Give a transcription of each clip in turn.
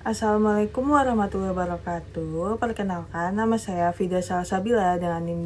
Assalamualaikum warahmatullahi wabarakatuh. Perkenalkan, nama saya Fida Salsabila dengan NIM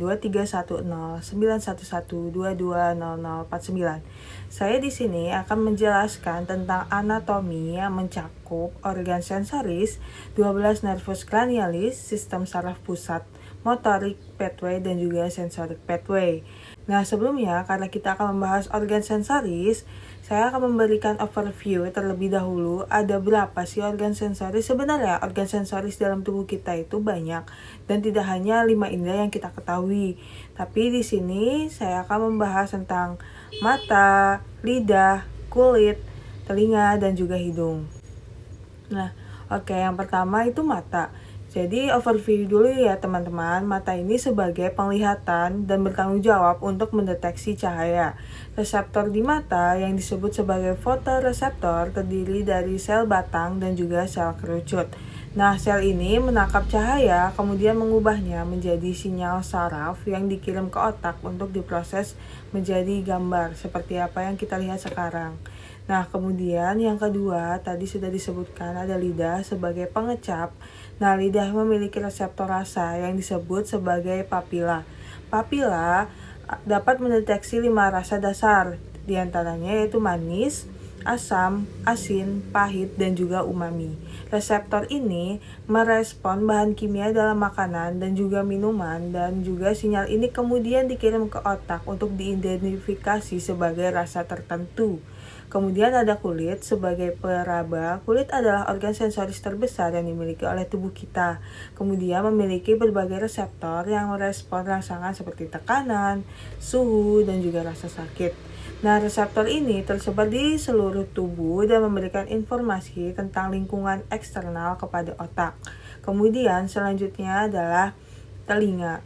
23109111220049. Saya di sini akan menjelaskan tentang anatomi yang mencakup organ sensoris, 12 nervus cranialis, sistem saraf pusat, motorik pathway, dan juga sensorik pathway. Nah, sebelumnya karena kita akan membahas organ sensoris, saya akan memberikan overview terlebih dahulu ada berapa sih organ sensoris. Sebenarnya organ sensoris dalam tubuh kita itu banyak dan tidak hanya 5 indera yang kita ketahui. Tapi di sini saya akan membahas tentang mata, lidah, kulit, telinga, dan juga hidung. Nah, oke, yang pertama itu mata. Jadi overview dulu ya teman-teman, mata ini sebagai penglihatan dan bertanggung jawab untuk mendeteksi cahaya. Reseptor di mata yang disebut sebagai fotoreseptor terdiri dari sel batang dan juga sel kerucut. Nah, sel ini menangkap cahaya, kemudian mengubahnya menjadi sinyal saraf yang dikirim ke otak untuk diproses menjadi gambar, seperti apa yang kita lihat sekarang. Nah, kemudian yang kedua, tadi sudah disebutkan ada lidah sebagai pengecap. Nah, lidah memiliki reseptor rasa yang disebut sebagai papila. Papila dapat mendeteksi 5 rasa dasar, diantaranya yaitu manis, asam, asin, pahit, dan juga umami. Reseptor ini merespon bahan kimia dalam makanan dan juga minuman, dan juga sinyal ini kemudian dikirim ke otak untuk diidentifikasi sebagai rasa tertentu. Kemudian ada kulit sebagai peraba. Kulit adalah organ sensoris terbesar yang dimiliki oleh tubuh kita. Kemudian memiliki berbagai reseptor yang merespon rangsangan seperti tekanan, suhu, dan juga rasa sakit. Nah, reseptor ini tersebar di seluruh tubuh dan memberikan informasi tentang lingkungan eksternal kepada otak. Kemudian selanjutnya adalah telinga.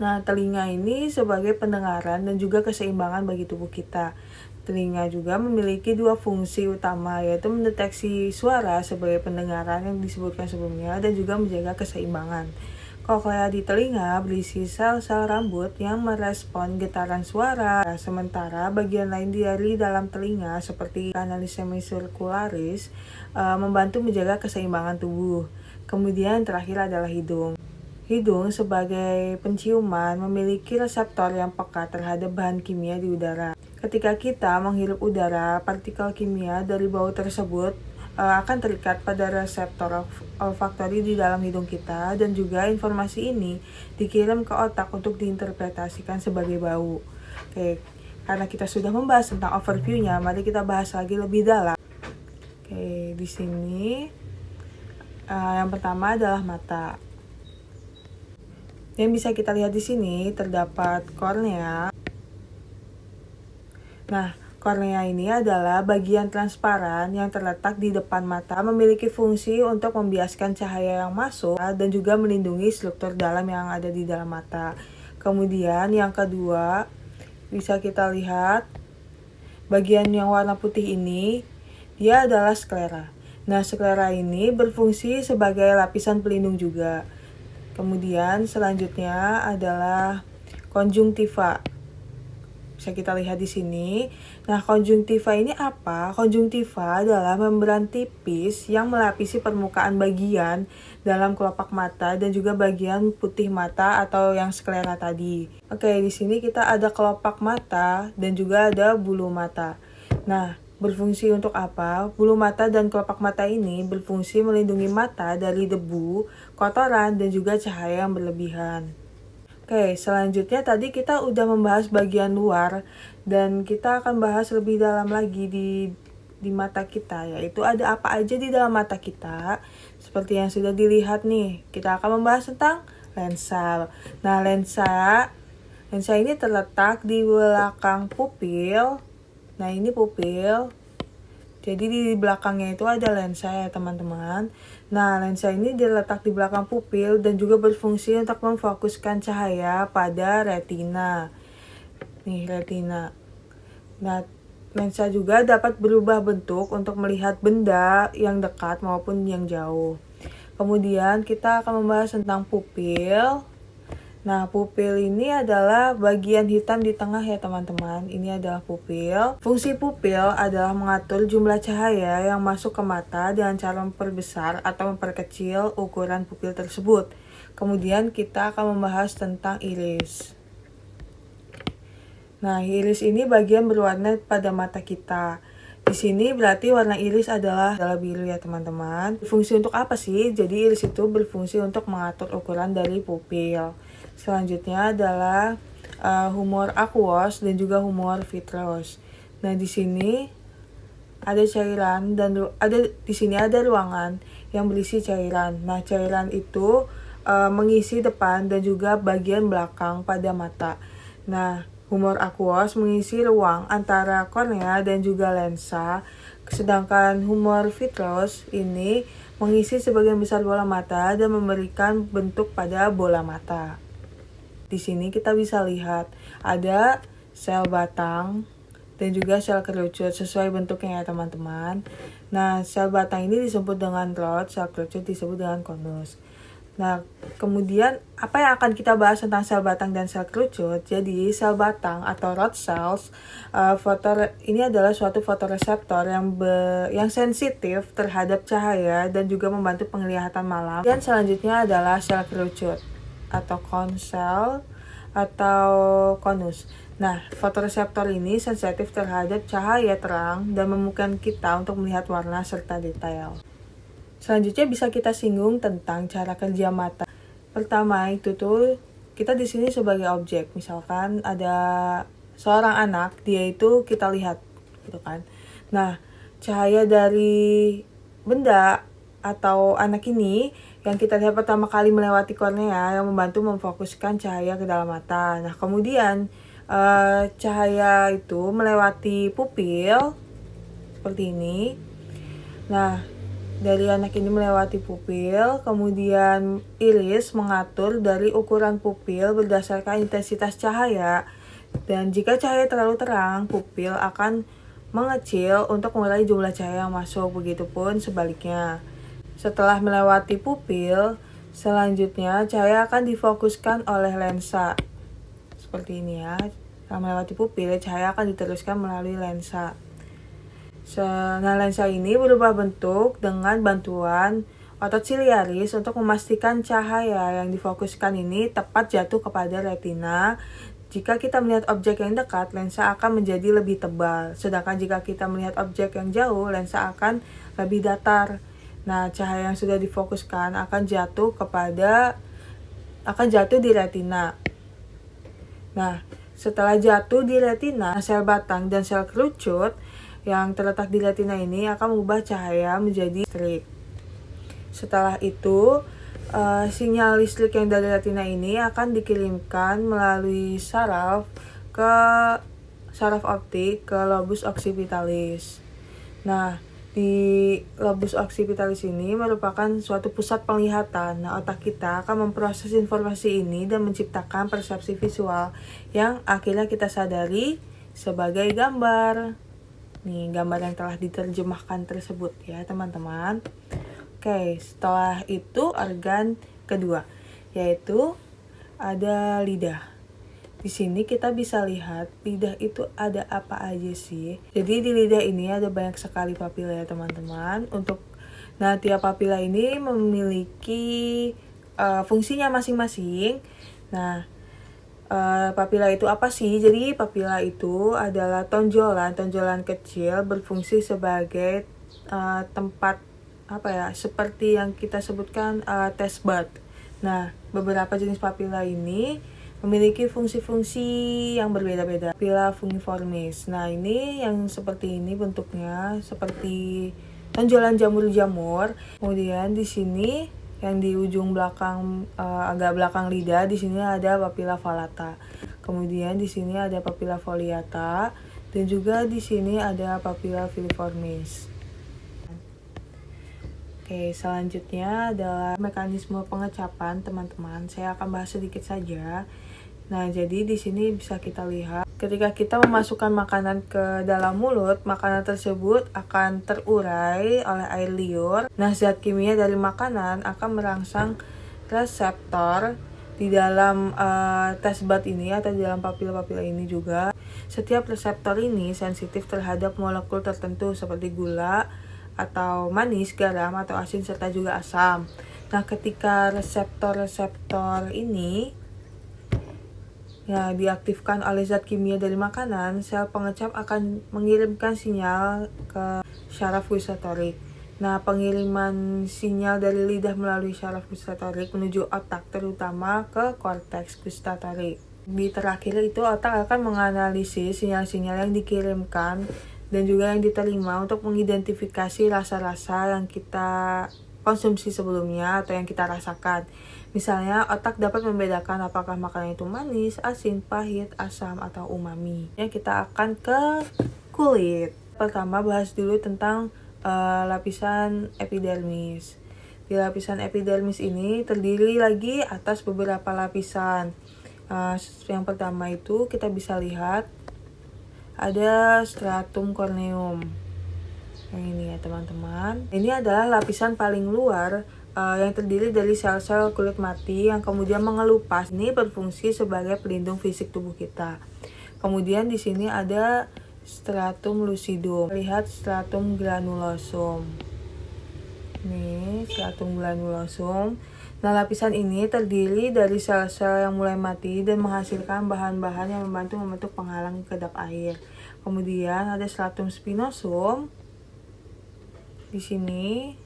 Nah, telinga ini sebagai pendengaran dan juga keseimbangan bagi tubuh kita. Telinga juga memiliki 2 fungsi utama, yaitu mendeteksi suara sebagai pendengaran yang disebutkan sebelumnya dan juga menjaga keseimbangan. Koklea di telinga berisi sel-sel rambut yang merespon getaran suara, sementara bagian lain dari dalam telinga seperti kanalis semicircularis membantu menjaga keseimbangan tubuh. Kemudian terakhir adalah hidung. Hidung sebagai penciuman memiliki reseptor yang peka terhadap bahan kimia di udara. Ketika kita menghirup udara, partikel kimia dari bau tersebut akan terikat pada reseptor olfaktori di dalam hidung kita, dan juga informasi ini dikirim ke otak untuk diinterpretasikan sebagai bau. Oke, karena kita sudah membahas tentang overview-nya, mari kita bahas lagi lebih dalam. Oke, di sini yang pertama adalah mata. Yang bisa kita lihat di sini terdapat kornea. Nah, kornea ini adalah bagian transparan yang terletak di depan mata, memiliki fungsi untuk membiaskan cahaya yang masuk dan juga melindungi struktur dalam yang ada di dalam mata. Kemudian yang kedua, bisa kita lihat bagian yang warna putih ini, dia adalah sklera. Nah, sklera ini berfungsi sebagai lapisan pelindung juga. Kemudian selanjutnya adalah konjungtiva. Bisa kita lihat di sini. Nah, konjungtiva ini apa? Konjungtiva adalah membran tipis yang melapisi permukaan bagian dalam kelopak mata dan juga bagian putih mata atau yang sklera tadi. Oke, di sini kita ada kelopak mata dan juga ada bulu mata. Nah, berfungsi untuk apa? Bulu mata dan kelopak mata ini berfungsi melindungi mata dari debu, kotoran, dan juga cahaya yang berlebihan. Oke, selanjutnya tadi kita udah membahas bagian luar dan kita akan bahas lebih dalam lagi di mata kita, yaitu ada apa aja di dalam mata kita. Seperti yang sudah dilihat nih, kita akan membahas tentang lensa. Nah, lensa ini terletak di belakang pupil. Nah, ini pupil. Jadi di belakangnya itu ada lensa ya teman-teman. Nah, lensa ini diletak di belakang pupil dan juga berfungsi untuk memfokuskan cahaya pada retina. Nih, retina. Nah, lensa juga dapat berubah bentuk untuk melihat benda yang dekat maupun yang jauh. Kemudian kita akan membahas tentang pupil. Nah, pupil ini adalah bagian hitam di tengah ya teman-teman. Ini adalah pupil. Fungsi pupil adalah mengatur jumlah cahaya yang masuk ke mata dengan cara memperbesar atau memperkecil ukuran pupil tersebut. Kemudian kita akan membahas tentang iris. Nah, iris ini bagian berwarna pada mata kita. Di sini berarti warna iris adalah biru ya teman-teman. Fungsi untuk apa sih? Jadi iris itu berfungsi untuk mengatur ukuran dari pupil. Selanjutnya adalah humor aqueous dan juga humor vitreous. Nah, di sini ada cairan dan di sini ada ruangan yang berisi cairan. Nah, cairan itu mengisi depan dan juga bagian belakang pada mata. Nah, humor aqueous mengisi ruang antara kornea dan juga lensa, sedangkan humor vitreous ini mengisi sebagian besar bola mata dan memberikan bentuk pada bola mata. Di sini kita bisa lihat ada sel batang dan juga sel kerucut sesuai bentuknya ya teman-teman. Nah, sel batang ini disebut dengan rod, sel kerucut disebut dengan konus. Nah, kemudian apa yang akan kita bahas tentang sel batang dan sel kerucut? Jadi, sel batang atau rod cells ini adalah suatu fotoreseptor yang sensitif terhadap cahaya dan juga membantu penglihatan malam. Dan selanjutnya adalah sel kerucut atau cone cell atau konus. Nah, fotoreseptor ini sensitif terhadap cahaya terang dan memungkinkan kita untuk melihat warna serta detail. Selanjutnya bisa kita singgung tentang cara kerja mata. Pertama itu tuh kita di sini sebagai objek. Misalkan ada seorang anak, dia itu kita lihat gitu kan. Nah, cahaya dari benda atau anak ini yang kita lihat pertama kali melewati kornea yang membantu memfokuskan cahaya ke dalam mata. Nah, kemudian cahaya itu melewati pupil seperti ini. Nah, dari anak ini melewati pupil, kemudian iris mengatur dari ukuran pupil berdasarkan intensitas cahaya. Dan jika cahaya terlalu terang, pupil akan mengecil untuk mengurangi jumlah cahaya yang masuk. Begitupun sebaliknya. Setelah melewati pupil, selanjutnya cahaya akan difokuskan oleh lensa. Seperti ini ya. Setelah melewati pupil, cahaya akan diteruskan melalui lensa. Nah, lensa ini berubah bentuk dengan bantuan otot siliaris untuk memastikan cahaya yang difokuskan ini tepat jatuh kepada retina. Jika kita melihat objek yang dekat, lensa akan menjadi lebih tebal. Sedangkan jika kita melihat objek yang jauh, lensa akan lebih datar. Nah, cahaya yang sudah difokuskan akan jatuh di retina. Nah, setelah jatuh di retina, sel batang dan sel kerucut yang terletak di retina ini akan mengubah cahaya menjadi listrik. Setelah itu, sinyal listrik yang dari retina ini akan dikirimkan melalui saraf optik ke lobus occipitalis. Nah, di lobus occipitalis ini merupakan suatu pusat penglihatan. Nah, otak kita akan memproses informasi ini dan menciptakan persepsi visual yang akhirnya kita sadari sebagai gambar. Nih, gambar yang telah diterjemahkan tersebut ya, teman-teman. Oke, setelah itu organ kedua, yaitu ada lidah. Di sini kita bisa lihat lidah itu ada apa aja sih. Jadi di lidah ini ada banyak sekali papila ya teman-teman. Tiap papila ini memiliki fungsinya masing-masing. Nah, papila itu apa sih? Jadi papila itu adalah tonjolan kecil berfungsi sebagai tempat seperti yang kita sebutkan taste bud. Nah, beberapa jenis papila ini memiliki fungsi-fungsi yang berbeda-beda. Papila fungiformis. Nah, ini yang seperti ini bentuknya, seperti tonjolan jamur-jamur. Kemudian di sini yang di ujung belakang agak belakang lidah, di sini ada papila falata. Kemudian di sini ada papila foliata dan juga di sini ada papila filiformis. Oke, selanjutnya adalah mekanisme pengecapan, teman-teman. Saya akan bahas sedikit saja. Nah, jadi di sini bisa kita lihat ketika kita memasukkan makanan ke dalam mulut, makanan tersebut akan terurai oleh air liur. Nah, zat kimia dari makanan akan merangsang reseptor Di dalam taste bud ini atau di dalam papila-papila ini juga, setiap reseptor ini sensitif terhadap molekul tertentu seperti gula atau manis, garam, atau asin, serta juga asam. Nah, ketika reseptor-reseptor ini diaktifkan oleh zat kimia dari makanan, sel pengecap akan mengirimkan sinyal ke syaraf gustatorik. Nah, pengiriman sinyal dari lidah melalui syaraf gustatorik menuju otak, terutama ke korteks gustatorik. Di terakhir itu, otak akan menganalisis sinyal-sinyal yang dikirimkan dan juga yang diterima untuk mengidentifikasi rasa-rasa yang kita konsumsi sebelumnya atau yang kita rasakan. Misalnya, otak dapat membedakan apakah makanan itu manis, asin, pahit, asam, atau umami. Ya, kita akan ke kulit. Pertama, bahas dulu tentang lapisan epidermis. Di lapisan epidermis ini terdiri lagi atas beberapa lapisan. Yang pertama itu kita bisa lihat ada stratum corneum. Yang ini ya teman-teman. Ini adalah lapisan paling luar yang terdiri dari sel-sel kulit mati yang kemudian mengelupas. Ini berfungsi sebagai pelindung fisik tubuh kita. Kemudian di sini ada stratum lucidum. Lihat stratum granulosum. Ini stratum granulosum. Nah, lapisan ini terdiri dari sel-sel yang mulai mati dan menghasilkan bahan-bahan yang membantu membentuk penghalang kedap air. Kemudian ada stratum spinosum. Di sini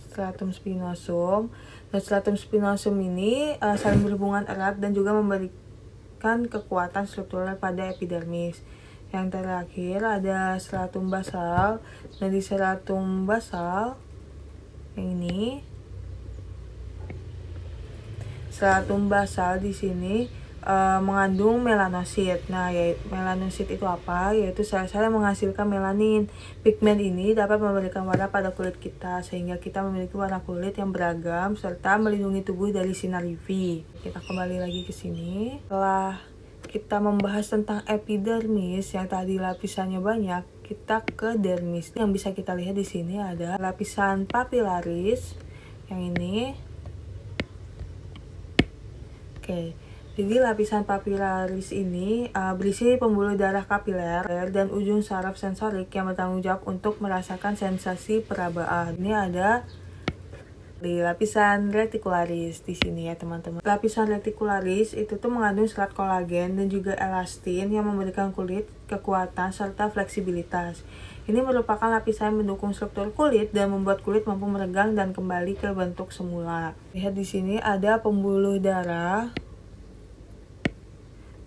stratum spinosum. Dan stratum spinosum ini saling berhubungan erat dan juga memberikan kekuatan struktural pada epidermis. Yang terakhir ada stratum basal. Dan di stratum basal yang ini, stratum basal di sini mengandung melanosit. Nah, melanosit itu apa? Yaitu sel-sel yang menghasilkan melanin. Pigmen ini dapat memberikan warna pada kulit kita sehingga kita memiliki warna kulit yang beragam serta melindungi tubuh dari sinar UV. Kita kembali lagi ke sini. Setelah kita membahas tentang epidermis yang tadi lapisannya banyak, kita ke dermis. Yang bisa kita lihat di sini ada lapisan papilaris yang ini. Oke. Jadi lapisan papilaris ini berisi pembuluh darah kapiler dan ujung saraf sensorik yang bertanggung jawab untuk merasakan sensasi perabaan. Ini ada di lapisan reticularis di sini ya teman-teman. Lapisan reticularis itu tuh mengandung serat kolagen dan juga elastin yang memberikan kulit kekuatan serta fleksibilitas. Ini merupakan lapisan yang mendukung struktur kulit dan membuat kulit mampu meregang dan kembali ke bentuk semula. Lihat di sini ada pembuluh darah.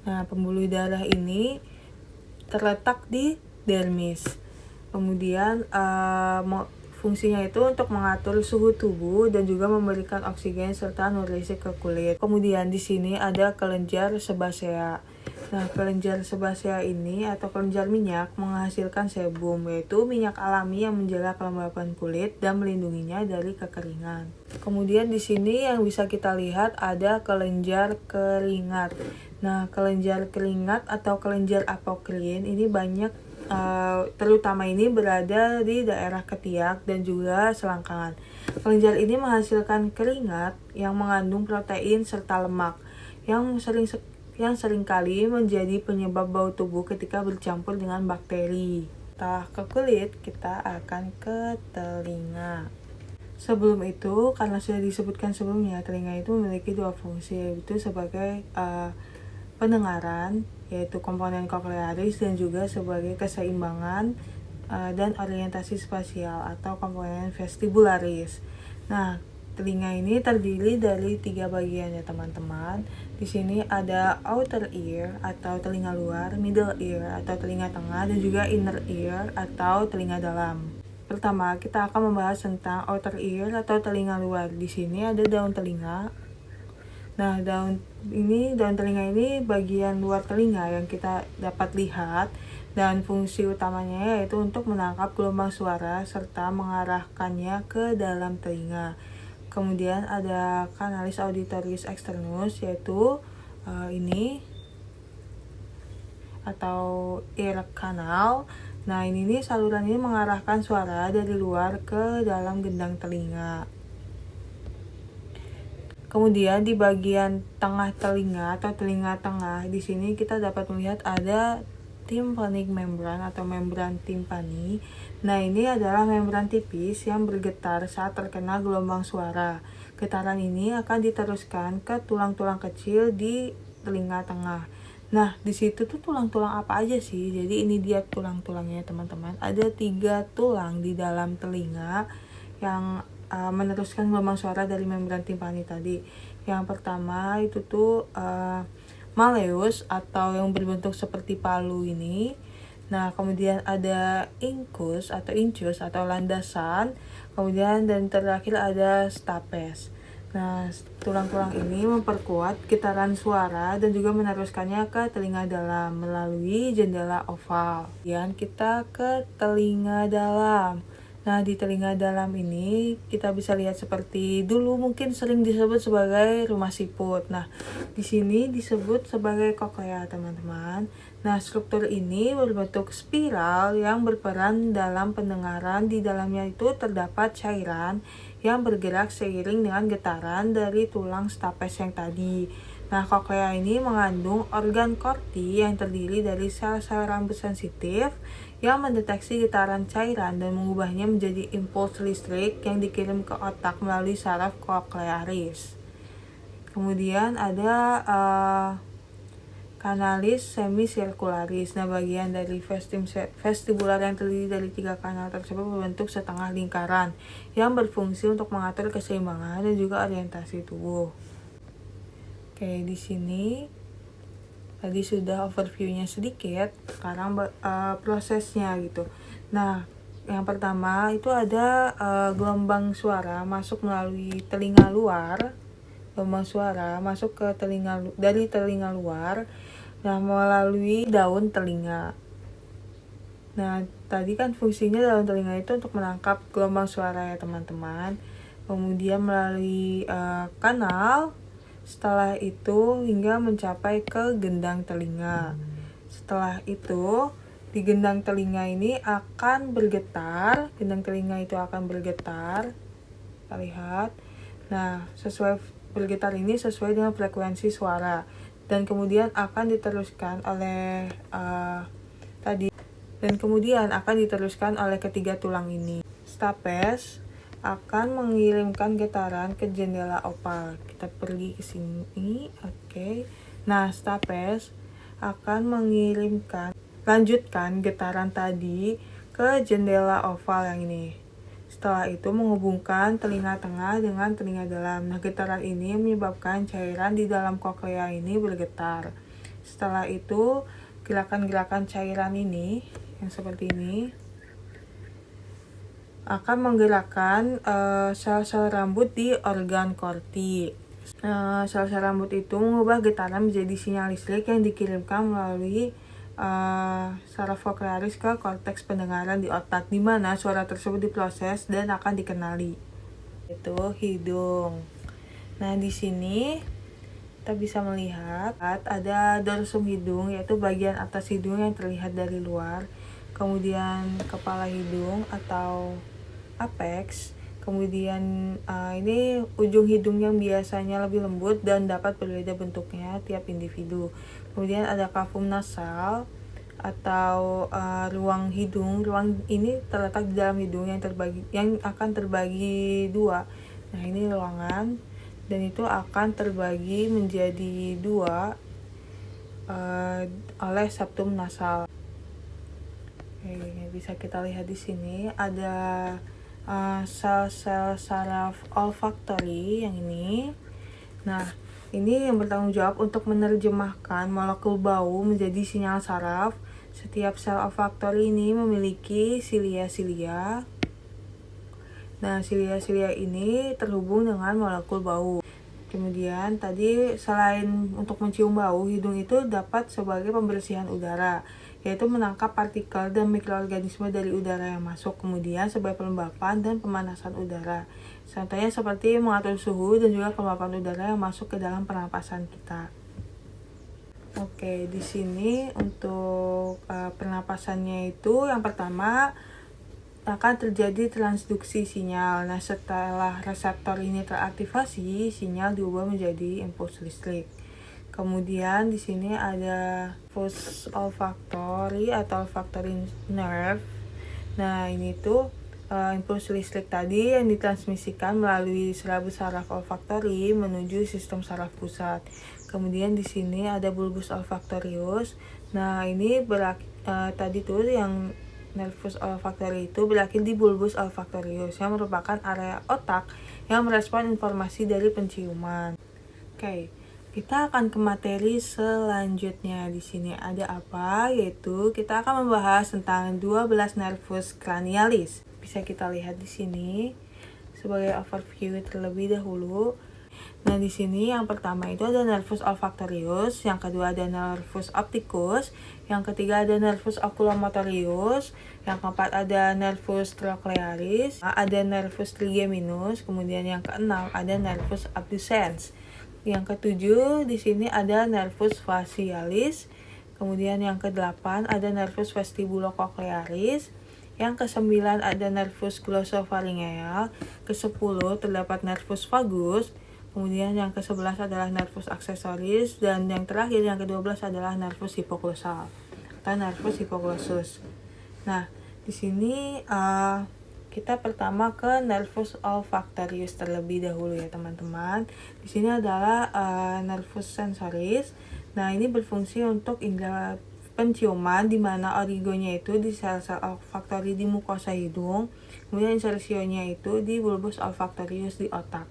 Nah, pembuluh darah ini terletak di dermis. Kemudian fungsinya itu untuk mengatur suhu tubuh dan juga memberikan oksigen serta nutrisi ke kulit. Kemudian di sini ada kelenjar sebasea. Nah, kelenjar sebasea ini atau kelenjar minyak menghasilkan sebum, yaitu minyak alami yang menjaga kelembapan kulit dan melindunginya dari kekeringan. Kemudian di sini yang bisa kita lihat ada kelenjar keringat. Nah, kelenjar keringat atau kelenjar apokrin ini banyak terutama ini berada di daerah ketiak dan juga selangkangan. Kelenjar ini menghasilkan keringat yang mengandung protein serta lemak yang seringkali menjadi penyebab bau tubuh ketika bercampur dengan bakteri. Setelah ke kulit, kita akan ke telinga. Sebelum itu, karena sudah disebutkan sebelumnya, telinga itu memiliki dua fungsi, yaitu sebagai pendengaran, yaitu komponen koklearis, dan juga sebagai keseimbangan dan orientasi spasial atau komponen vestibularis. Nah, telinga ini terdiri dari 3 bagian ya teman-teman. Di sini ada outer ear atau telinga luar, middle ear atau telinga tengah, dan juga inner ear atau telinga dalam. Pertama, kita akan membahas tentang outer ear atau telinga luar. Di sini ada daun telinga. Nah, daun telinga ini bagian luar telinga yang kita dapat lihat, dan fungsi utamanya yaitu untuk menangkap gelombang suara serta mengarahkannya ke dalam telinga. Kemudian ada canalis auditoris externus, yaitu ini atau ear canal. Nah, ini saluran ini mengarahkan suara dari luar ke dalam gendang telinga. Kemudian di bagian tengah telinga atau telinga tengah, di sini kita dapat melihat ada tympanic membran atau membran timpani. Nah, ini adalah membran tipis yang bergetar saat terkena gelombang suara. Getaran ini akan diteruskan ke tulang-tulang kecil di telinga tengah. Nah, di situ tuh tulang-tulang apa aja sih? Jadi ini dia tulang-tulangnya, teman-teman. Ada 3 tulang di dalam telinga yang meneruskan gelombang suara dari membran timpani tadi. Yang pertama itu tuh malleus atau yang berbentuk seperti palu ini. Nah, kemudian ada incus atau landasan. Kemudian dan terakhir ada stapes. Nah, tulang-tulang ini memperkuat getaran suara dan juga meneruskannya ke telinga dalam melalui jendela oval. Kemudian kita ke telinga dalam. Nah, di telinga dalam ini kita bisa lihat seperti dulu mungkin sering disebut sebagai rumah siput. Nah, di sini disebut sebagai koklea, teman-teman. Nah, struktur ini berbentuk spiral yang berperan dalam pendengaran. Di dalamnya itu terdapat cairan yang bergerak seiring dengan getaran dari tulang stapes yang tadi. Nah, koklea ini mengandung organ korti yang terdiri dari sel-sel rambut sensitif yang mendeteksi getaran cairan dan mengubahnya menjadi impuls listrik yang dikirim ke otak melalui saraf koklearis. Kemudian ada kanalis semicircularis. Nah, bagian dari vestibular yang terdiri dari 3 kanal tersebut berbentuk setengah lingkaran yang berfungsi untuk mengatur keseimbangan dan juga orientasi tubuh. Oke, di sini tadi sudah overview-nya sedikit, sekarang prosesnya gitu. Nah, yang pertama itu ada gelombang suara masuk melalui telinga luar. Gelombang suara masuk ke dari telinga luar, nah melalui daun telinga. Nah, tadi kan fungsinya daun telinga itu untuk menangkap gelombang suara ya, teman-teman. Kemudian melalui kanal. Setelah itu hingga mencapai ke gendang telinga. Setelah itu di gendang telinga ini akan bergetar. Gendang telinga itu akan bergetar. Kita lihat. Nah, bergetar ini sesuai dengan frekuensi suara. Dan kemudian akan diteruskan oleh ketiga tulang ini. Stapes akan mengirimkan getaran ke jendela oval. Kita pergi ke sini, oke. Nah, stapes akan lanjutkan getaran tadi ke jendela oval yang ini. Setelah itu menghubungkan telinga tengah dengan telinga dalam. Nah, getaran ini menyebabkan cairan di dalam koklea ini bergetar. Setelah itu, gerakan-gerakan cairan ini yang seperti ini akan menggerakkan sel-sel rambut di organ korti. Sel-sel rambut itu mengubah getaran menjadi sinyal listrik yang dikirimkan melalui saraf koklearis ke korteks pendengaran di otak, di mana suara tersebut diproses dan akan dikenali. Itu hidung. Nah, di sini kita bisa melihat ada dorsum hidung, yaitu bagian atas hidung yang terlihat dari luar. Kemudian kepala hidung atau apex. Kemudian ini ujung hidung yang biasanya lebih lembut dan dapat berbeda bentuknya tiap individu. Kemudian ada cavum nasal atau ruang hidung. Ruang ini terletak di dalam hidung yang akan terbagi 2. Nah, ini ruangan dan itu akan terbagi menjadi 2 oleh septum nasal. Oke, bisa kita lihat di sini ada sel-sel saraf olfaktori yang ini. Nah, ini yang bertanggung jawab untuk menerjemahkan molekul bau menjadi sinyal saraf. Setiap sel olfaktori ini memiliki silia-silia. Nah, silia-silia ini terhubung dengan molekul bau. Kemudian tadi selain untuk mencium bau, hidung itu dapat sebagai pembersihan udara, yaitu menangkap partikel dan mikroorganisme dari udara yang masuk, kemudian sebagai pelembapan dan pemanasan udara. Contohnya seperti mengatur suhu dan juga kelembapan udara yang masuk ke dalam pernapasan kita. Oke, di sini untuk pernapasannya itu yang pertama akan terjadi transduksi sinyal. Nah, setelah reseptor ini teraktivasi, sinyal diubah menjadi impuls listrik. Kemudian di sini ada impuls olfactory atau olfactory nerve. Nah, ini tuh impuls listrik tadi yang ditransmisikan melalui serabut saraf olfaktori menuju sistem saraf pusat. Kemudian di sini ada bulbus olfactorius. Nah, ini tadi tuh yang nervus olfactory itu berakhir di bulbus olfactorius yang merupakan area otak yang merespon informasi dari penciuman. Oke. Kita akan ke materi selanjutnya. Di sini ada apa? Yaitu kita akan membahas tentang 12 nervus cranialis. Bisa kita lihat di sini sebagai overview terlebih dahulu. Nah, di sini yang pertama itu ada nervus olfactorius, yang kedua ada nervus opticus, yang ketiga ada nervus oculomotorius, yang keempat ada nervus trochlearis, ada nervus trigeminus, kemudian yang keenam ada nervus abducens. Yang ketujuh di sini ada nervus facialis, kemudian yang kedelapan ada nervus vestibulocochlearis, yang kesembilan ada nervus glossopharyngeal, kesepuluh terdapat nervus vagus, kemudian yang ke-11 adalah nervus aksesoris, dan yang terakhir yang ke-12 adalah nervus hipoglosal atau nervus hipoglossus. Nah, di sini kita pertama ke nervus olfactorius terlebih dahulu ya teman-teman. Di sini adalah nervus sensoris. Nah, ini berfungsi untuk indera penciuman, di mana origonya itu di sel-sel olfaktori di mukosa hidung, kemudian insersionya itu di bulbus olfactorius di otak.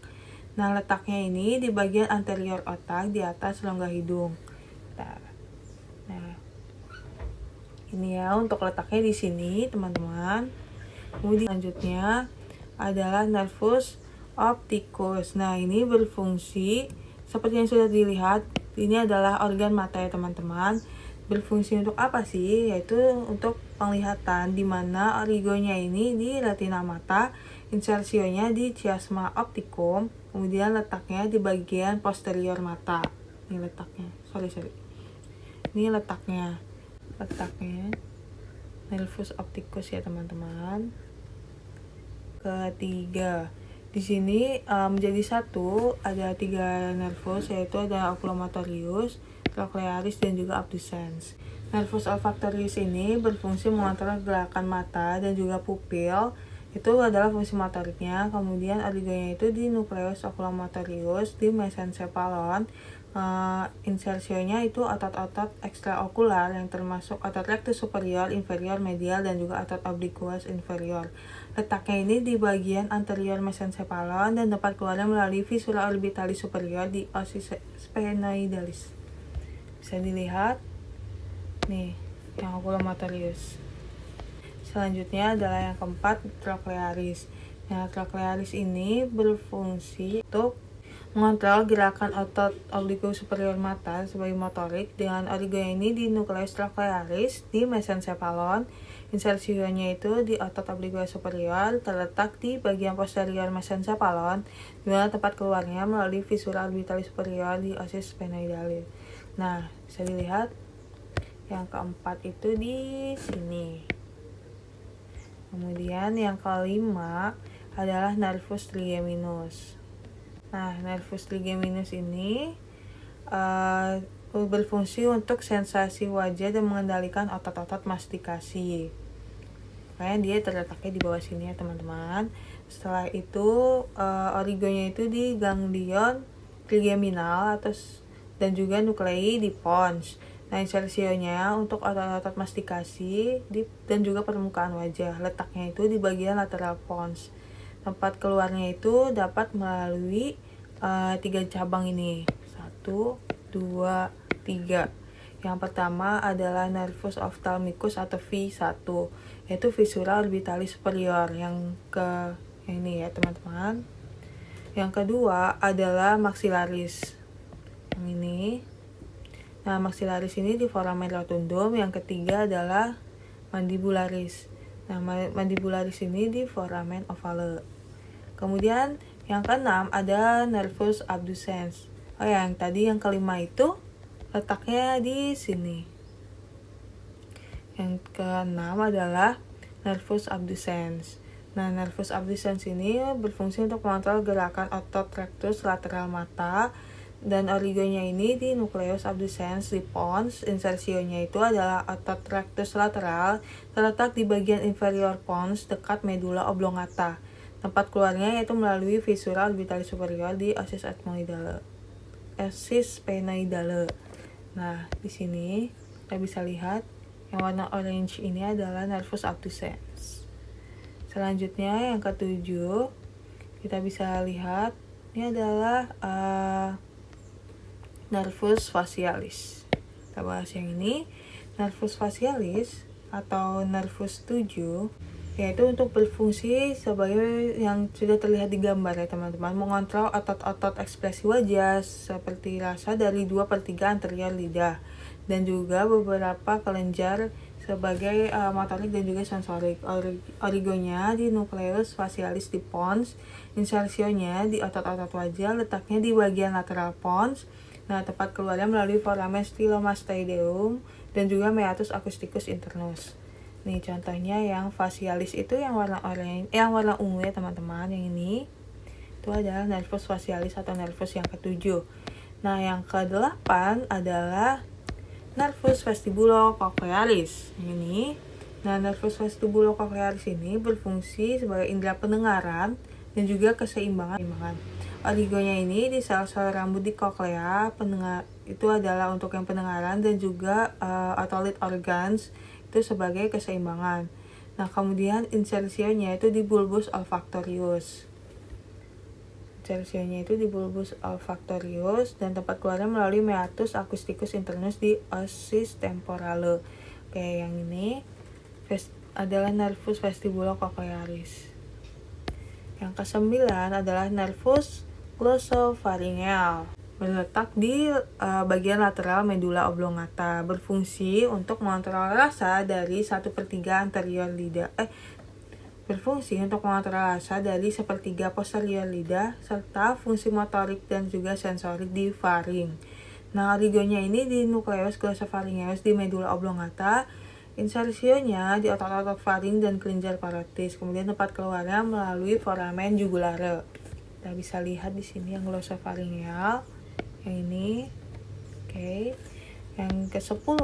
Nah, letaknya ini di bagian anterior otak di atas rongga hidung. Nah, ini ya untuk letaknya di sini, teman-teman. Kemudian selanjutnya adalah nervus opticus. Nah, ini berfungsi seperti yang sudah dilihat, ini adalah organ mata ya teman-teman. Berfungsi untuk apa sih? Yaitu untuk penglihatan, di mana origonya ini di retina mata, insersionya di chiasma opticum, kemudian letaknya di bagian posterior mata. Ini letaknya. Ini letaknya nervus opticus ya teman-teman. Ketiga, di sini menjadi satu, ada 3 nervus, yaitu ada oculomotorius, trochlearis, dan juga abducens. Nervus olfactorius ini berfungsi mengontrol gerakan mata dan juga pupil. Itu adalah fungsi motoriknya. Kemudian origonya itu di nucleus oculomotorius, di mesencephalon. Insersionya itu otot-otot ekstraokular yang termasuk otot rectus superior, inferior, medial, dan juga otot obliquus inferior. Letaknya ini di bagian anterior mesencephalon dan tempat keluarnya melalui visura orbitalis superior di osis sphenoidalis. Bisa dilihat nih yang oculomotorius. Selanjutnya adalah yang keempat, trochlearis. Nah, trochlearis ini berfungsi untuk mengontrol gerakan otot obliquus superior mata sebagai motorik, dengan origonya ini di nucleus trochlearis di mesencephalon. Insersionya itu di otot obliquus superior, terletak di bagian posterior mesencephalon, di mana tempat keluarnya melalui visura orbitalis superior di osis sphenoidalis. Nah, bisa dilihat yang keempat itu di sini. Kemudian yang kelima adalah nervus trigeminus. Nah, nervus trigeminus ini berfungsi untuk sensasi wajah dan mengendalikan otot-otot mastikasi. Makanya dia terletaknya di bawah sini ya teman-teman. Setelah itu origonya itu di ganglion trigeminal dan juga nuklei di pons. Nah, insersionya untuk otot-otot mastikasi dan juga permukaan wajah. Letaknya itu di bagian lateral pons. Tempat keluarnya itu dapat melalui 3 cabang ini. 1, 2, 3. Yang pertama adalah nervus ophthalmicus atau V1, yaitu visura orbitalis superior yang ini ya teman-teman. Yang kedua adalah maxillaris. Yang ini. Nah, maxillaris ini di foramen rotundum. Yang ketiga adalah mandibularis. Nah, mandibularis ini di foramen ovale. Kemudian yang keenam ada nervus abducens. Yang tadi yang kelima itu letaknya di sini. Yang keenam adalah nervus abducens. Nah, nervus abducens ini berfungsi untuk mengontrol gerakan otot rectus lateral mata, dan origonya ini di nucleus abducens di pons. Insersionya itu adalah otot rectus lateral, terletak di bagian inferior pons dekat medula oblongata. Tempat keluarnya yaitu melalui visura orbitalis superior di osis sphenoidale. Nah, di sini kita bisa lihat yang warna orange ini adalah nervus abducens. Selanjutnya yang ketujuh, kita bisa lihat ini adalah nervus facialis. Kita bahas yang ini. Nervus facialis atau nervus 7 yaitu untuk berfungsi sebagai yang sudah terlihat di gambar ya teman-teman, mengontrol otot-otot ekspresi wajah seperti rasa dari 2/3 anterior lidah, dan juga beberapa kelenjar sebagai motorik dan juga sensorik. Origonya di nucleus facialis di pons, insersionya di otot-otot wajah, letaknya di bagian lateral pons. Nah, tempat keluarnya melalui foramen stylomastoideum dan juga meatus acousticus internus. Nih contohnya yang facialis itu yang warna oranye, yang warna ungu ya teman-teman. Yang ini itu adalah nervus facialis atau nervus yang ketujuh. Nah, yang ke-8 adalah nervus vestibulocochlearis. Ini. Nah, nervus vestibulocochlearis ini berfungsi sebagai indera pendengaran dan juga keseimbangan. Origonya ini di sel-sel rambut di koklea. Pendengar itu adalah untuk yang pendengaran, dan juga otolith organs itu sebagai keseimbangan. Nah, kemudian insersionya itu di bulbus olfactorius. Insersionya itu di bulbus olfactorius, dan tempat keluarnya melalui meatus acousticus internus di osis temporale. Oke, yang ini adalah nervus vestibulocochlearis. Yang ke-9 adalah nervus glossopharyngeal. Berletak di bagian lateral medula oblongata, berfungsi untuk mengontrol rasa dari 1/3 anterior lidah. Berfungsi untuk mengontrol rasa dari 1/3 posterior lidah, serta fungsi motorik dan juga sensorik di faring. Nah, origonya ini di nucleus glossopharyngeus di medula oblongata, insersionya di otot-otot faring dan kelenjar parotis. Kemudian tempat keluarnya melalui foramen jugulare. Kita bisa lihat di sini yang glossopharyngeal. Yang ini. Oke. Yang ke-10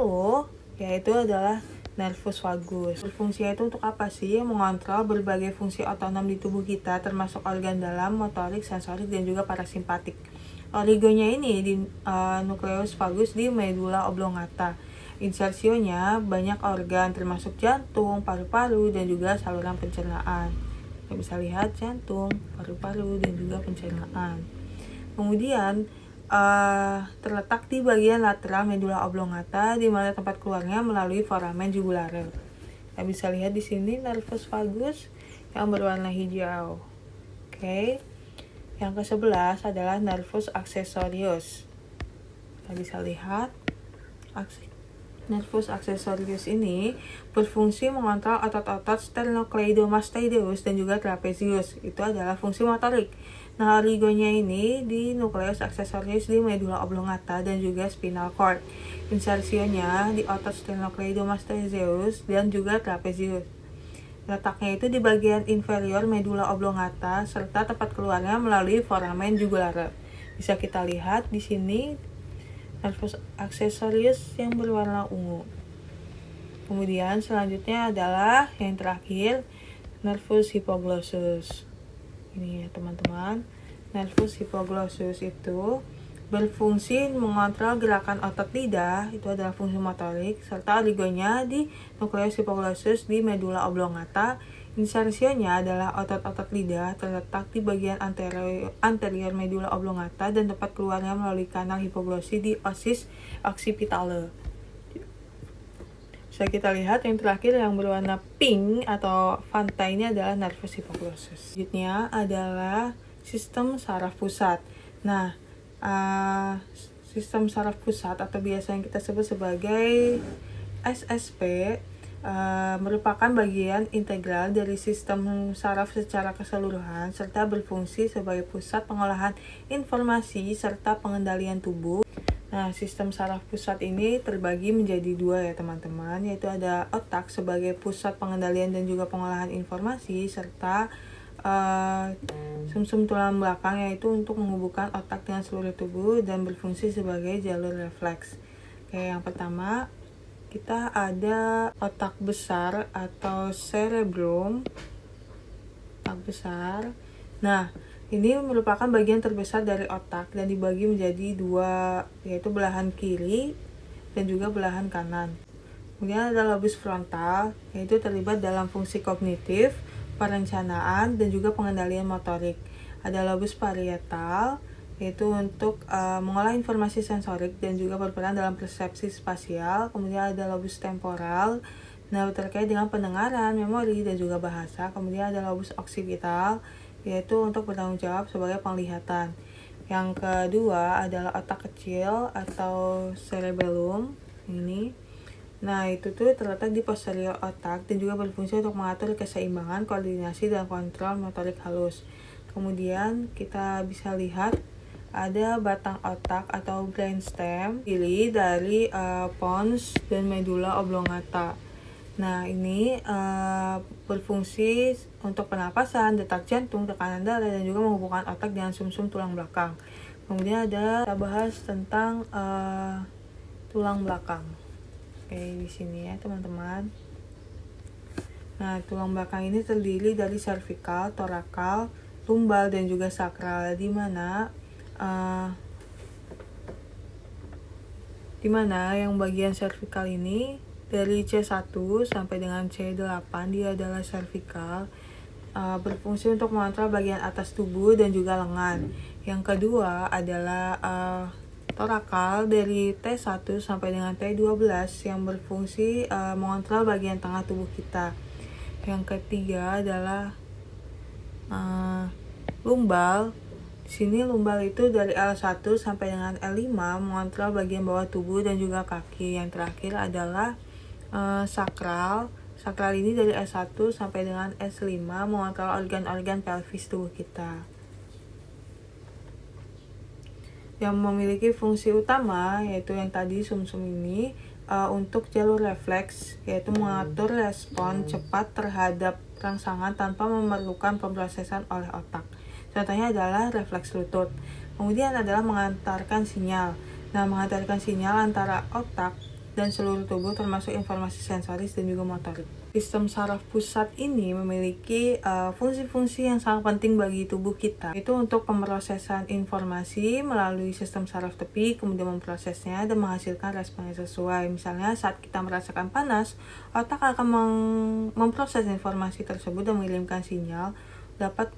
yaitu adalah nervus vagus. Berfungsinya itu untuk apa sih? Mengontrol berbagai fungsi otonom di tubuh kita, termasuk organ dalam, motorik, sensorik, dan juga parasimpatik. Origonya ini di nucleus vagus di medula oblongata. Insersionya banyak organ termasuk jantung, paru-paru, dan juga saluran pencernaan. Kita bisa lihat jantung, paru-paru, dan juga pencernaan. Kemudian terletak di bagian lateral medula oblongata, di mana tempat keluarnya melalui foramen jugulare. Kita bisa lihat di sini nervus vagus yang berwarna hijau. Oke. Yang ke-11 adalah nervus accessorius. Kita bisa lihat nervus accessorius ini berfungsi mengontrol otot-otot sternocleidomastoideus dan juga trapezius. Itu adalah fungsi motorik. Nah, origonya ini di nucleus accessorius di medula oblongata dan juga spinal cord. Insersionya di otot sternocleidomastoideus dan juga trapezius. Letaknya itu di bagian inferior medula oblongata, serta tempat keluarnya melalui foramen jugulare. Bisa kita lihat di sini nervus accessorius yang berwarna ungu. Kemudian selanjutnya adalah yang terakhir, nervus hypoglossus. Ini ya teman-teman, nervus hypoglossus itu berfungsi mengontrol gerakan otot lidah, itu adalah fungsi motorik, serta origonya di nucleus hypoglossus di medula oblongata. Insersionya adalah otot-otot lidah, terletak di bagian anterior medula oblongata, dan tempat keluarnya melalui kanal hipoglossi di osis occipitale. Bisa kita lihat yang terakhir yang berwarna pink atau Fanta ini adalah nervus hypoglossus. Selanjutnya adalah sistem saraf pusat. Nah, sistem saraf pusat atau biasa yang kita sebut sebagai SSP merupakan bagian integral dari sistem saraf secara keseluruhan, serta berfungsi sebagai pusat pengolahan informasi serta pengendalian tubuh. Nah, sistem saraf pusat ini terbagi menjadi dua ya teman-teman, yaitu ada otak sebagai pusat pengendalian dan juga pengolahan informasi, serta sumsum tulang belakang yaitu untuk menghubungkan otak dengan seluruh tubuh dan berfungsi sebagai jalur refleks. Oke, yang pertama kita ada otak besar atau cerebrum. Otak besar. Nah, ini merupakan bagian terbesar dari otak dan dibagi menjadi dua, yaitu belahan kiri dan juga belahan kanan. Kemudian ada lobus frontal, yaitu terlibat dalam fungsi kognitif, perencanaan, dan juga pengendalian motorik. Ada lobus parietal, yaitu untuk mengolah informasi sensorik dan juga berperan dalam persepsi spasial. Kemudian ada lobus temporal, terkait dengan pendengaran, memori, dan juga bahasa. Kemudian ada lobus occipital, yaitu untuk bertanggung jawab sebagai penglihatan. Yang kedua adalah otak kecil atau cerebellum ini. Nah, itu tuh terletak di posterior otak dan juga berfungsi untuk mengatur keseimbangan, koordinasi, dan kontrol motorik halus. Kemudian kita bisa lihat ada batang otak atau brainstem, pilih dari pons dan medulla oblongata. Nah, ini berfungsi untuk pernapasan, detak jantung, tekanan darah, dan juga menghubungkan otak dengan sumsum tulang belakang. Kemudian kita bahas tentang tulang belakang. Oke, di sini ya teman-teman. Nah, tulang belakang ini terdiri dari cervical, thoracal, lumbal, dan juga sakral, di mana yang bagian cervical ini dari C1 sampai dengan C8 dia adalah cervical, berfungsi untuk mengontrol bagian atas tubuh dan juga lengan. Yang kedua adalah thoracal dari T1 sampai dengan T12 yang berfungsi mengontrol bagian tengah tubuh kita. Yang ketiga adalah lumbal. Di sini lumbal itu dari L1 sampai dengan L5 mengontrol bagian bawah tubuh dan juga kaki. Yang terakhir adalah sakral. Sakral ini dari S1 sampai dengan S5 mengontrol organ-organ pelvis tubuh kita. Yang memiliki fungsi utama yaitu yang tadi sumsum ini untuk jalur refleks, yaitu mengatur respon cepat terhadap rangsangan tanpa memerlukan pemrosesan oleh otak. Contohnya adalah refleks lutut. Kemudian adalah mengantarkan sinyal. Nah, mengantarkan sinyal antara otak dan seluruh tubuh termasuk informasi sensoris dan juga motorik. Sistem saraf pusat ini memiliki fungsi-fungsi yang sangat penting bagi tubuh kita. Itu untuk pemrosesan informasi melalui sistem saraf tepi, kemudian memprosesnya dan menghasilkan respon yang sesuai. Misalnya saat kita merasakan panas, otak akan memproses informasi tersebut dan mengirimkan sinyal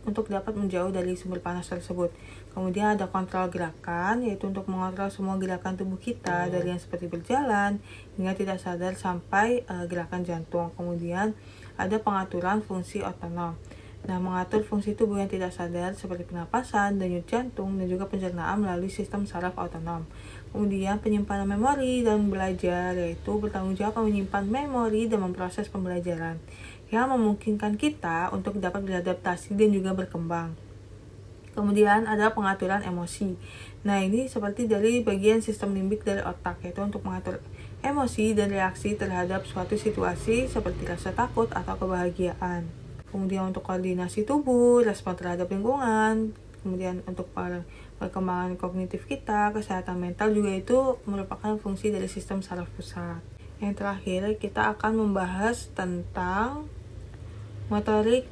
untuk dapat menjauh dari sumber panas tersebut. Kemudian ada kontrol gerakan, yaitu untuk mengontrol semua gerakan tubuh kita dari yang seperti berjalan hingga tidak sadar sampai gerakan jantung. Kemudian ada pengaturan fungsi otonom. Nah, mengatur fungsi tubuh yang tidak sadar seperti pernapasan, denyut jantung, dan juga pencernaan melalui sistem saraf otonom. Kemudian penyimpanan memori dan belajar, yaitu bertanggung jawab menyimpan memori dan memproses pembelajaran yang memungkinkan kita untuk dapat beradaptasi dan juga berkembang. Kemudian ada pengaturan emosi. Nah, ini seperti dari bagian sistem limbik dari otak, yaitu untuk mengatur emosi dan reaksi terhadap suatu situasi seperti rasa takut atau kebahagiaan. Kemudian untuk koordinasi tubuh, respon terhadap lingkungan, kemudian untuk perkembangan kognitif kita, kesehatan mental juga itu merupakan fungsi dari sistem saraf pusat. Yang terakhir, kita akan membahas tentang motorik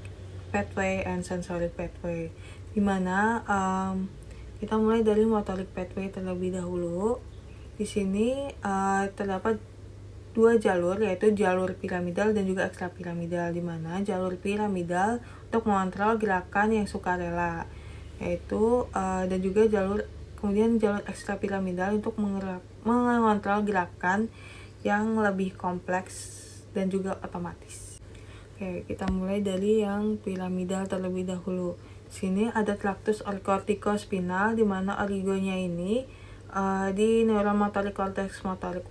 pathway and sensory pathway, dimana kita mulai dari motorik pathway terlebih dahulu. Di sini terdapat dua jalur, yaitu jalur piramidal dan juga ekstrapiramidal, dimana jalur piramidal untuk mengontrol gerakan yang sukarela, yaitu dan juga kemudian jalur ekstrapiramidal untuk mengontrol gerakan yang lebih kompleks dan juga otomatis. Oke, kita mulai dari yang piramidal terlebih dahulu. Di sini ada traktus corticospinal, di mana origonya ini di neuron motorik korteks motorik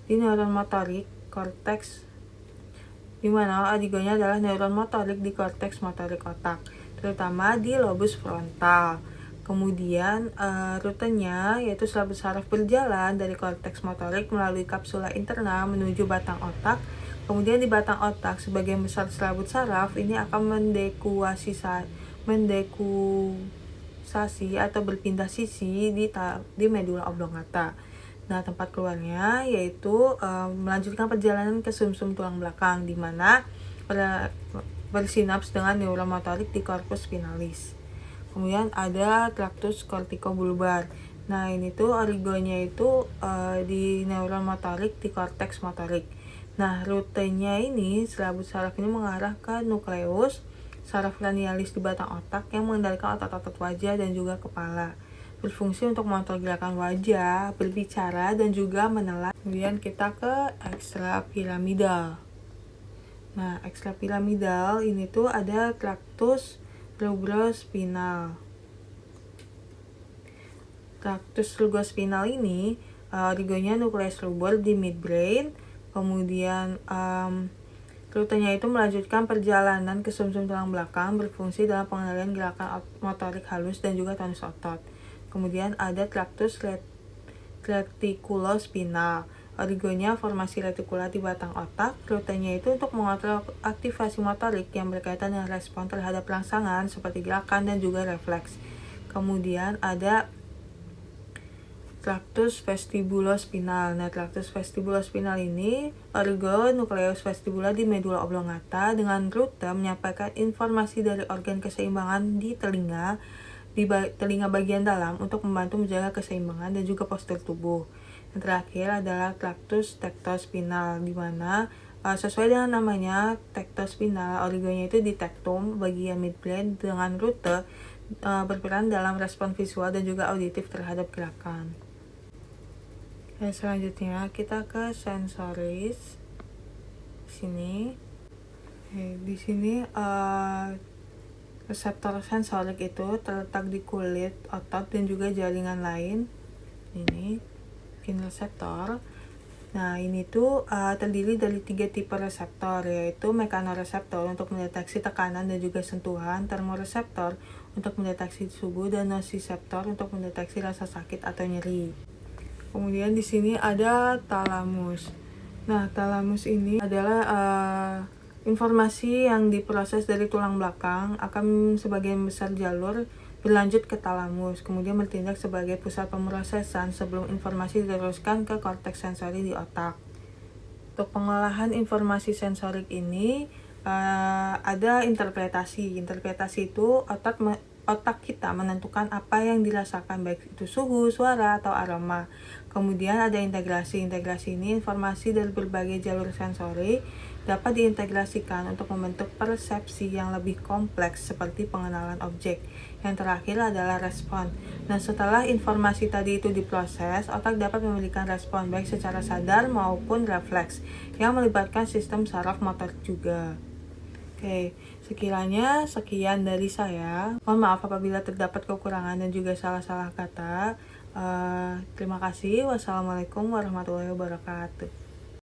di neuron motorik korteks, di mana origonya adalah neuron motorik di korteks motorik otak, terutama di lobus frontal. Kemudian rutenya yaitu selaput saraf berjalan dari korteks motorik melalui kapsula interna menuju batang otak. Kemudian di batang otak sebagian besar selaput saraf ini akan mendekusasi atau berpindah sisi di medula oblongata. Nah, tempat keluarnya yaitu melanjutkan perjalanan ke sumsum tulang belakang di mana bersinaps dengan neuromotorik di corpus spinalis. Kemudian ada traktus corticobulbar. Nah, ini tuh origonya itu di neuron motorik di korteks motorik. Nah, rutenya ini selaput saraf ini mengarah ke nukleus saraf cranialis di batang otak yang mengendalikan otot-otot wajah dan juga kepala. Berfungsi untuk mengontrol gerakan wajah, berbicara, dan juga menelan. Kemudian kita ke ekstrapiramidal. Nah, ekstrapiramidal ini tuh ada traktus rubrospinal. Traktus rubrospinal ini origonya nukleus rubor di midbrain. Kemudian rutenya itu melanjutkan perjalanan ke sumsum tulang belakang, berfungsi dalam pengendalian gerakan motorik halus dan juga tonus otot. Kemudian ada traktus retikulospinal. Origonya formasi retikular di batang otak. Rutenya itu untuk mengontrol aktivasi motorik yang berkaitan dengan respon terhadap rangsangan seperti gerakan dan juga refleks. Kemudian ada traktus vestibulospinal. Nah, traktus vestibulospinal ini origo nukleus vestibular di medula oblongata dengan rute menyampaikan informasi dari organ keseimbangan di telinga bagian dalam untuk membantu menjaga keseimbangan dan juga postur tubuh. Yang terakhir adalah traktus tektospinal, di mana sesuai dengan namanya tektospinal, origonya itu di tektum bagian midbrain dengan rute berperan dalam respon visual dan juga auditif terhadap gerakan. Dan selanjutnya kita ke sensoris. Di sini reseptor sensorik itu terletak di kulit, otot, dan juga jaringan lain. Ini reseptor. Nah, ini tuh terdiri dari 3 tipe reseptor, yaitu mekanoreseptor untuk mendeteksi tekanan dan juga sentuhan, termoreseptor untuk mendeteksi suhu, dan nociceptor untuk mendeteksi rasa sakit atau nyeri. Kemudian di sini ada talamus. Nah, talamus ini adalah informasi yang diproses dari tulang belakang akan sebagian besar jalur berlanjut ke talamus, kemudian bertindak sebagai pusat pemrosesan sebelum informasi diteruskan ke korteks sensori di otak. Untuk pengolahan informasi sensorik ini ada interpretasi. Interpretasi itu otak kita menentukan apa yang dirasakan, baik itu suhu, suara, atau aroma. Kemudian ada integrasi. Integrasi ini informasi dari berbagai jalur sensori dapat diintegrasikan untuk membentuk persepsi yang lebih kompleks seperti pengenalan objek. Yang terakhir adalah respon. Dan setelah informasi tadi itu diproses, otak dapat memberikan respon baik secara sadar maupun refleks yang melibatkan sistem saraf motor juga. Oke, sekian dari saya. Mohon maaf apabila terdapat kekurangan dan juga salah-salah kata. Terima kasih. Wassalamualaikum warahmatullahi wabarakatuh.